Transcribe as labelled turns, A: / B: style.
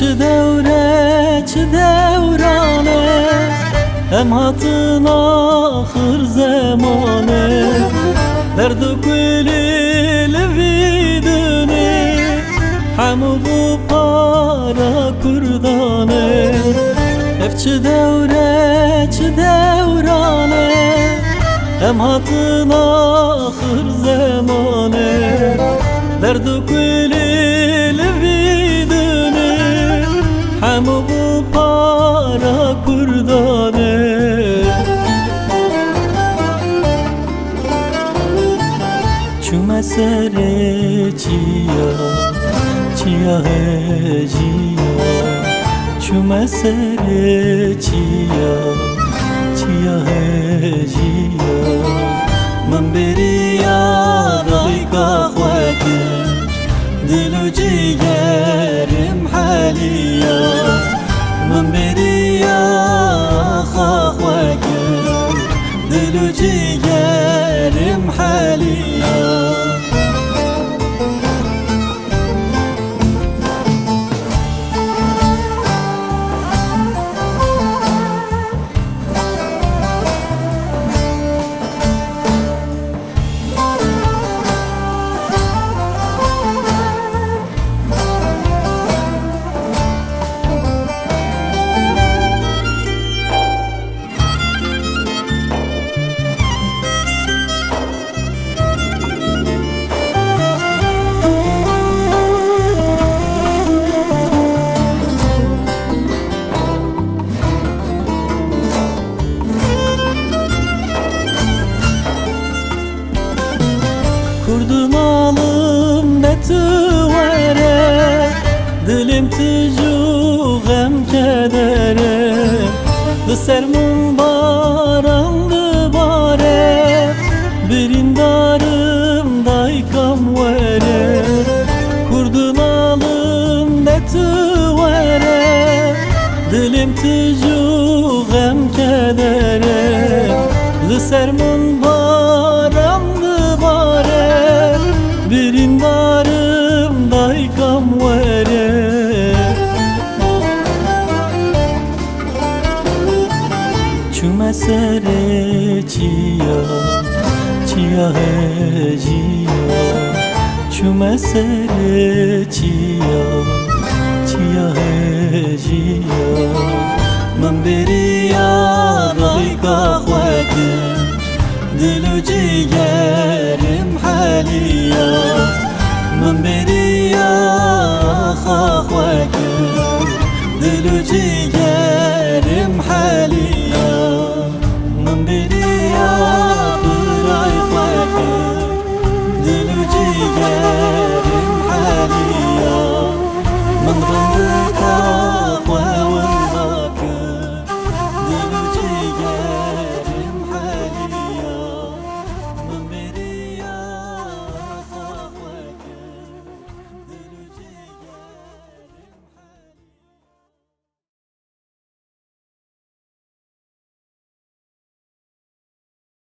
A: چه دوره چه دورانه هم هاتن آخر زمانه درد و کلی لویدنی همو بو پارا کردانه اف چه دوره چه دورانه هم هاتن آخر زمانه درد و کلی لویدنی همو بو پارا کردانه چوم سر چیا چیا هجیا چوم سر چیا چیا هجیا من بریا دایکا خواکر دل و جیگرم حالیا من بریا خواکر دل و جیگرم حالیا Kurdum alım ne tüvere dilim tücu gem kedere Dısarmın barandı bare birindarım daykam vere Kurdum alım ne tüvere dilim tücu gem kedere Dısarmın barandı bare birindarım daykam vere Çüme sere çiya çiya heciya Çüme sere çiya çiya heciya من بریا دایکا خواکر دل و جیگرم حالیا من بریا خواکر دل و جیگرم حالیا من بریا برای خواکر دل و جیگرم حالیا من رندکا خواکر